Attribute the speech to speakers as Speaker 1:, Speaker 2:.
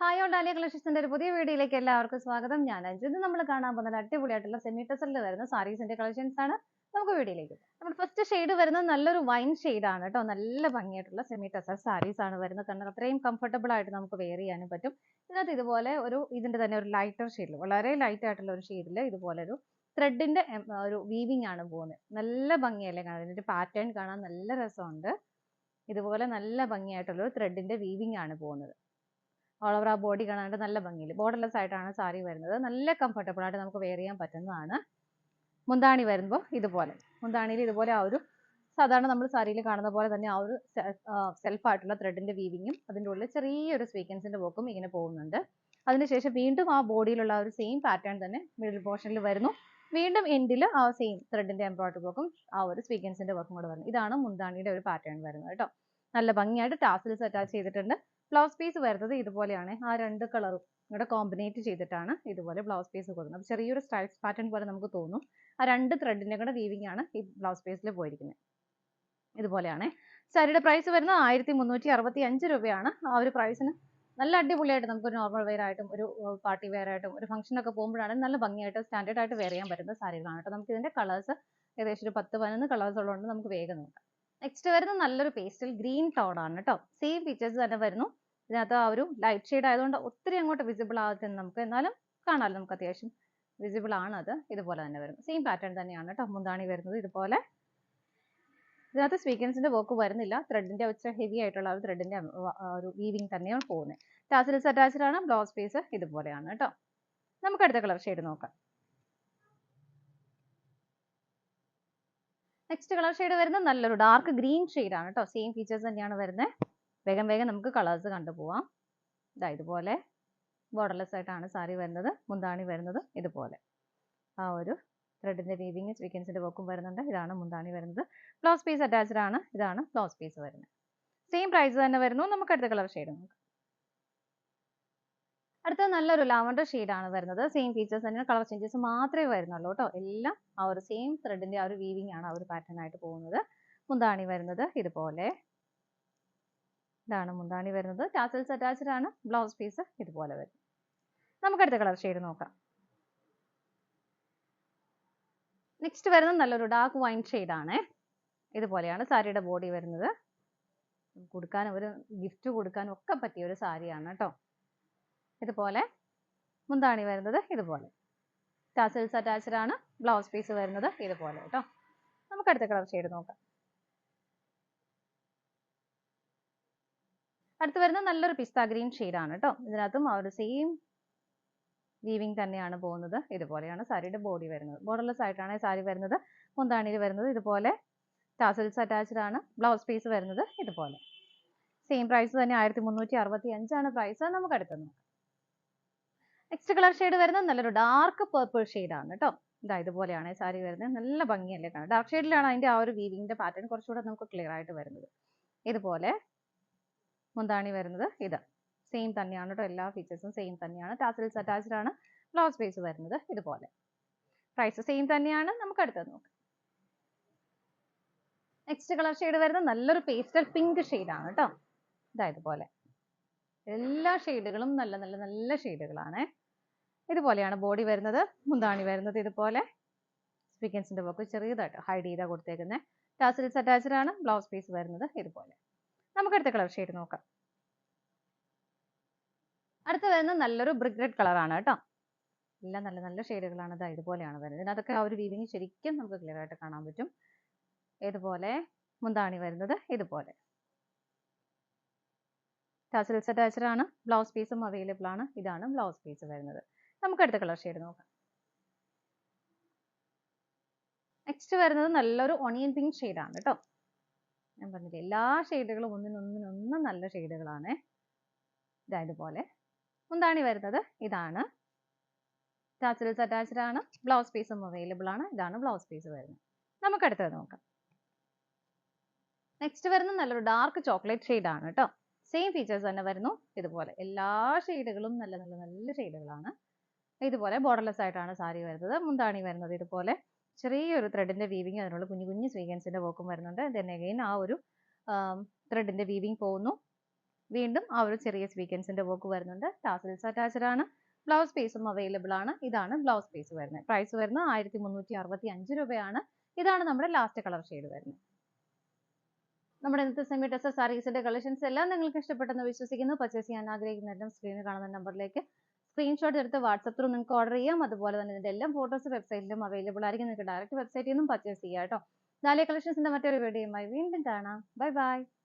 Speaker 1: Hi all dahlia കളക്ഷൻസിന്റെ ഒരു പുതിയ വീഡിയോയിലേക്ക് എല്ലാവർക്കും സ്വാഗതം. ഞാൻ അഞ്ജു. ഇത് നമ്മൾ കാണാൻ പോകുന്നത് അടിപൊളിയായിട്ടുള്ള സെമി ടെസറിൽ വരുന്ന സാരീസിന്റെ കളക്ഷൻസ് ആണ്. നമുക്ക് വീഡിയോയിലേക്ക് നമ്മൾ ഫസ്റ്റ് ഷെയ്ഡ് വരുന്നത് നല്ലൊരു വൈൻ ഷെയ്ഡ് ആണ് കേട്ടോ. നല്ല ഭംഗിയായിട്ടുള്ള സെമി ടെസർ സാരീസ് ആണ് വരുന്നത്. കാരണം അത്രയും കംഫർട്ടബിൾ ആയിട്ട് നമുക്ക് വെയർ ചെയ്യാനും പറ്റും. ഇതിനകത്ത് ഇതുപോലെ ഇതിന്റെ തന്നെ ഒരു ലൈറ്റർ ഷെയ്ഡിൽ, വളരെ ലൈറ്റ് ആയിട്ടുള്ള ഒരു ഷെയ്ഡിൽ ഇതുപോലെ ഒരു ത്രെഡിന്റെ ഒരു വീവിംഗ് ആണ് പോകുന്നത്. നല്ല ഭംഗിയല്ലേ കാണാൻ. ഇതിന്റെ പാറ്റേൺ കാണാൻ നല്ല രസമുണ്ട്. ഇതുപോലെ നല്ല ഭംഗിയായിട്ടുള്ള ഒരു ത്രെഡിന്റെ വീവിംഗ് ആണ് പോകുന്നത്. ഓൾ ഓവർ ആ ബോഡി കാണാനായിട്ട് നല്ല ഭംഗിയിൽ ബോർഡർലെസ് ആയിട്ടാണ് സാരി വരുന്നത്. നല്ല കംഫർട്ടബിൾ ആയിട്ട് നമുക്ക് വെയർ ചെയ്യാൻ പറ്റുന്നതാണ്. മുന്താണി വരുമ്പോൾ ഇതുപോലെ, മുന്താണിയിൽ ഇതുപോലെ ആ ഒരു സാധാരണ നമ്മൾ സാരിയിൽ കാണുന്ന പോലെ തന്നെ ആ ഒരു സെൽഫായിട്ടുള്ള ത്രെഡിന്റെ വീവിങ്ങും അതിൻ്റെ ഉള്ളിൽ ചെറിയൊരു സ്വീക്വൻസിന്റെ വർക്കും ഇങ്ങനെ പോകുന്നുണ്ട്. അതിനുശേഷം വീണ്ടും ആ ബോഡിയിലുള്ള ഒരു സെയിം പാറ്റേൺ തന്നെ മിഡിൽ പോർഷനിൽ വരുന്നു. വീണ്ടും എൻഡിൽ ആ സെയിം ത്രെഡിന്റെ എംബ്രോയിഡറി വർക്കും ആ ഒരു സ്വീക്വൻസിന്റെ വർക്കും കൂടെ വരുന്നു. ഇതാണ് മുന്താണിയുടെ ഒരു പാറ്റേൺ വരുന്നത് കേട്ടോ. നല്ല ഭംഗിയായിട്ട് ടാസിൽസ് അറ്റാച്ച് ചെയ്തിട്ടുണ്ട്. ബ്ലൗസ് പീസ് വരുന്നത് ഇതുപോലെയാണ്. ആ രണ്ട് കളറും ഇവിടെ കോമ്പിനേറ്റ് ചെയ്തിട്ടാണ് ഇതുപോലെ ബ്ലൗസ് പീസ് കൊടുക്കുന്നത്. അപ്പോൾ ചെറിയൊരു സ്ട്രൈപ്സ് പാറ്റേൺ പോലെ നമുക്ക് തോന്നും. ആ രണ്ട് ത്രെഡിന്റെ കൂടെ വീവിംഗ് ആണ് ഈ ബ്ലൗസ് പീസിൽ പോയിരിക്കുന്നത്. ഇതുപോലെയാണ്. സാരിയുടെ പ്രൈസ് വരുന്നത് 1365 രൂപയാണ്. ആ ഒരു പ്രൈസിന് നല്ല അടിപൊളിയായിട്ട് നമുക്ക് ഒരു നോർമൽ വെയർ ആയിട്ടും ഒരു പാർട്ടി വെയർ ആയിട്ടും ഒരു ഫംഗ്ഷനൊക്കെ പോകുമ്പോഴാണ് നല്ല ഭംഗിയായിട്ട് സ്റ്റാൻഡേർഡ് ആയിട്ട് വെയർ ചെയ്യാൻ പറ്റുന്ന സാരികളാണ് കേട്ടോ. നമുക്ക് ഇതിന്റെ കളേഴ്സ് ഏകദേശം ഒരു 10-11 കളേഴ്സ് ഉള്ളതുകൊണ്ട് നമുക്ക് വേഗം നോക്കാം. നെക്സ്റ്റ് വരുന്നത് നല്ലൊരു പേസ്റ്റൽ ഗ്രീൻ ടോൺ ആണ് കേട്ടോ. സെയിം ഫീച്ചേഴ്സ് തന്നെ വരുന്നു. ഇതിനകത്ത് ആ ഒരു ലൈറ്റ് ഷെയ്ഡ് ആയതുകൊണ്ട് ഒത്തിരി അങ്ങോട്ട് വിസിബിൾ ആകത്തില്ല നമുക്ക്, എന്നാലും കാണാമല്ലോ, നമുക്ക് അത്യാവശ്യം വിസിബിൾ ആണ്. അത് ഇതുപോലെ തന്നെ വരും. സെയിം പാറ്റേൺ തന്നെയാണ് കേട്ടോ. മുന്താണി വരുന്നത് ഇതുപോലെ. ഇതിനകത്ത് സ്വീക്വൻസിന്റെ വർക്ക് വരുന്നില്ല. ത്രെഡിന്റെ വെച്ച ഹെവി ആയിട്ടുള്ള ഒരു ത്രെഡിന്റെ ഒരു വീവിംഗ് തന്നെയാണ് പോകുന്നത്. ടാസിൽസ് അറ്റാച്ച്ഡ് ആണ്. ബ്ലൗസ് പീസ് ഇതുപോലെയാണ് കേട്ടോ. നമുക്ക് അടുത്ത കളർ ഷെയ്ഡ് നോക്കാം. നെക്സ്റ്റ് കളർ ഷെയ്ഡ് വരുന്നത് നല്ലൊരു ഡാർക്ക് ഗ്രീൻ ഷെയ്ഡ് ആണ് കേട്ടോ. സെയിം ഫീച്ചേഴ്സ് തന്നെയാണ് വരുന്നത്. വേഗം വേഗം നമുക്ക് കളേഴ്സ് കണ്ടുപോവാം. ഇതാ ഇതുപോലെ ബോർഡർലെസ് ആയിട്ടാണ് സാരി വരുന്നത്. മുന്താണി വരുന്നത് ഇതുപോലെ ആ ഒരു ത്രെഡിന്റെ വീവിങ് സ്വീക്വൻസിന്റെ വർക്കും വരുന്നുണ്ട്. ഇതാണ് മുന്താണി വരുന്നത്. ബ്ലൗസ് പീസ് അറ്റാച്ച്ഡ് ആണ്. ഇതാണ് ബ്ലൗസ് പീസ് വരുന്നത്. സെയിം പ്രൈസ് തന്നെ വരുന്നു. നമുക്ക് അടുത്ത കളർ ഷെയ്ഡ് നോക്കാം. അടുത്ത നല്ലൊരു ലാവൻഡർ ആണ് വരുന്നത്. സെയിം ഫീച്ചേഴ്സ് തന്നെ, കളർ ചേഞ്ചസ് മാത്രമേ വരുന്നുള്ളൂ കേട്ടോ. എല്ലാം ആ ഒരു സെയിം ത്രെഡിന്റെ ആ ഒരു വീവിംഗ് ആണ് ആ ഒരു പാറ്റേൺ ആയിട്ട് പോകുന്നത്. മുന്താണി വരുന്നത് ഇതുപോലെ. ഇതാണ് മുന്താണി വരുന്നത്. ടാസൽസ് അറ്റാച്ച്ഡ് ആണ്. ബ്ലൗസ് പീസ് ഇതുപോലെ വരും. നമുക്ക് അടുത്ത കളർ ഷെയ്ഡ് നോക്കാം. നെക്സ്റ്റ് വരുന്നത് നല്ലൊരു ഡാർക്ക് വൈൻ ഷെയ്ഡ് ആണ്. ഇതുപോലെയാണ് സാരിയുടെ ബോഡി വരുന്നത്. കൊടുക്കാനും ഒരു ഗിഫ്റ്റ് കൊടുക്കാനും ഒക്കെ പറ്റിയ ഒരു സാരിയാണ് കേട്ടോ. ഇതുപോലെ മുന്താണി വരുന്നത് ഇതുപോലെ. ടാസൽസ് അറ്റാച്ച്ഡ് ആണ്. ബ്ലൗസ് പീസ് വരുന്നത് ഇതുപോലെ കേട്ടോ. നമുക്ക് അടുത്ത കളർ ഷെയ്ഡ് നോക്കാം. അടുത്ത് വരുന്നത് നല്ലൊരു പിസ്ത ഗ്രീൻ ഷെയ്ഡ് ആണ് കേട്ടോ. ഇതിനകത്തും ആ ഒരു സെയിം വീവിംഗ് തന്നെയാണ് പോകുന്നത്. ഇതുപോലെയാണ് സാരിയുടെ ബോഡി വരുന്നത്. ബോർഡർലെസ് ആയിട്ടാണ് സാരി വരുന്നത്. മുന്താണിയിൽ വരുന്നത് ഇതുപോലെ. ടാസൽസ് അറ്റാച്ച്ഡ് ആണ്. ബ്ലൗസ് പീസ് വരുന്നത് ഇതുപോലെ. സെയിം പ്രൈസ് തന്നെ 1365 ആണ് പ്രൈസ്. നമുക്ക് അടുത്ത് നോക്കാം. നെക്സ്റ്റ് കളർ ഷെയ്ഡ് വരുന്നത് നല്ലൊരു ഡാർക്ക് പേർപ്പിൾ ഷെയ്ഡ് ആണ് കേട്ടോ. ഇതാ ഇതുപോലെയാണ് സാരി വരുന്നത്. നല്ല ഭംഗിയല്ലേ കാണാൻ. ഡാർക്ക് ഷെയ്ഡിലാണ് അതിന്റെ ആ ഒരു വീവിങ്ങിന്റെ പാറ്റേൺ കുറച്ചുകൂടെ നമുക്ക് ക്ലിയർ ആയിട്ട് വരുന്നത്. ഇതുപോലെ മുന്താണി വരുന്നത് ഇത് സെയിം തന്നെയാണ് കേട്ടോ. എല്ലാ ഫീച്ചേഴ്സും സെയിം തന്നെയാണ്. ടാസൽസ് അറ്റാച്ച്ഡ് ആണ്. ബ്ലൗസ് പീസ് വരുന്നത് ഇതുപോലെ. പ്രൈസ് സെയിം തന്നെയാണ്. നമുക്ക് അടുത്തത് നോക്കാം. നെക്സ്റ്റ് കളർ ഷെയ്ഡ് വരുന്നത് നല്ലൊരു പേസ്റ്റൽ പിങ്ക് ഷെയ്ഡ് ആണ് കേട്ടോ. ഇതാ ഇതുപോലെ. എല്ലാ ഷെയ്ഡുകളും നല്ല നല്ല നല്ല ഷെയ്ഡുകളാണ്. ഇതുപോലെയാണ് ബോഡി വരുന്നത്. മുന്താണി വരുന്നത് ഇതുപോലെ. സ്വീക്വൻസിന്റെ വർക്ക് ചെറിയതായിട്ട് ഹൈഡ് ചെയ്താ കൊടുത്തേക്കുന്നത്. ടാസൽസ് അറ്റാച്ച്ഡ് ആണ്. ബ്ലൗസ് പീസ് വരുന്നത് ഇതുപോലെ. നമുക്ക് അടുത്ത കളർ ഷെയ്ഡ് നോക്കാം. അടുത്ത് വരുന്നത് നല്ലൊരു ബ്രിക്ക് റെഡ് കളർ ആണ് കേട്ടോ. എല്ലാം നല്ല നല്ല ഷെയ്ഡുകളാണ്. ഇതാ ഇതുപോലെയാണ് വരുന്നത്. ഇതിനകത്തൊക്കെ ആ ഒരു വീവിങ് ശരിക്കും നമുക്ക് ക്ലിയർ ആയിട്ട് കാണാൻ പറ്റും. ഇതുപോലെ മുന്താണി വരുന്നത് ഇതുപോലെ. ടാസൽസ് അറ്റാച്ച്ഡ് ആണ്. ബ്ലൗസ് പീസും അവൈലബിൾ ആണ്. ഇതാണ് ബ്ലൗസ് പീസ് വരുന്നത്. നമുക്ക് അടുത്ത കളർ ഷെയ്ഡ് നോക്കാം. നെക്സ്റ്റ് വരുന്നത് നല്ലൊരു ഓണിയൻ പിങ്ക് ഷെയ്ഡ് ആണ് കേട്ടോ. ഞാൻ പറഞ്ഞില്ലേ, എല്ലാ ഷെയ്ഡുകളും ഒന്നിനൊന്നിനൊന്നും നല്ല ഷെയ്ഡുകളാണ്. ഇതാ ഇതുപോലെ. മുന്താണി വരുന്നത് ഇതാണ്. ടാസൽസ് അറ്റാച്ച്ഡ് ആണ്. ബ്ലൗസ് പീസും അവൈലബിൾ ആണ്. ഇതാണ് ബ്ലൗസ് പീസ് വരുന്നത്. നമുക്ക് അടുത്തത് നോക്കാം. നെക്സ്റ്റ് വരുന്നത് നല്ലൊരു ഡാർക്ക് ചോക്ലേറ്റ് ഷെയ്ഡ് ആണ് കേട്ടോ. സെയിം ഫീച്ചേഴ്സ് തന്നെ വരുന്നു. ഇതുപോലെ എല്ലാ ഷെയ്ഡുകളും നല്ല നല്ല നല്ല ഷെയ്ഡുകളാണ്. ഇതുപോലെ ബോർഡർലെസ് ആയിട്ടാണ് സാരി വരുന്നത്. മുന്താണി വരുന്നത് ഇതുപോലെ. ചെറിയൊരു ത്രെഡിന്റെ വീവിങ്, അതിനുള്ള കുഞ്ഞു കുഞ്ഞു സ്വീക്വൻസിന്റെ വർക്കും വരുന്നുണ്ട്. ദെൻ അഗെയിൻ ആ ഒരു ത്രെഡിന്റെ വീവിങ് പോകുന്നു. വീണ്ടും ആ ഒരു ചെറിയ സ്വീക്വൻസിന്റെ വർക്ക് വരുന്നുണ്ട്. ടാസൽസ് അറ്റാച്ച്ഡ് ആണ്. ബ്ലൗസ് പീസും അവൈലബിൾ ആണ്. ഇതാണ് ബ്ലൗസ് പീസ് വരുന്നത്. പ്രൈസ് വരുന്നത് 1365 രൂപയാണ്. ഇതാണ് നമ്മുടെ ലാസ്റ്റ് കളർ ഷെയ്ഡ് വരുന്നത്. നമ്മുടെ ഇന്നത്തെ സെമി ടെസർ സാരീസിന്റെ കളക്ഷൻസ് എല്ലാം നിങ്ങൾക്ക് ഇഷ്ടപ്പെട്ടെന്ന് വിശ്വസിക്കുന്നു. പർച്ചേസ് ചെയ്യാൻ ആഗ്രഹിക്കുന്നവരും സ്ക്രീനിൽ കാണുന്ന നമ്പറിലേക്ക് സ്ക്രീൻഷോട്ട് എടുത്ത് വാട്സപ്പ് ത്രൂ നിങ്ങൾക്ക് ഓർഡർ ചെയ്യാം. അതുപോലെ തന്നെ ഇതിന്റെ എല്ലാ ഫോട്ടോസ് വെബ്സൈറ്റിലും അവൈലബിൾ ആയിരിക്കും. നിങ്ങൾക്ക് ഡയറക്റ്റ് വെബ്സൈറ്റിൽ നിന്നും പർച്ചേസ് ചെയ്യാം കേട്ടോ. നാളെ കളക്ഷൻസിന്റെ മറ്റൊരു വീഡിയോയുമായി വീണ്ടും കാണാം. Bye bye.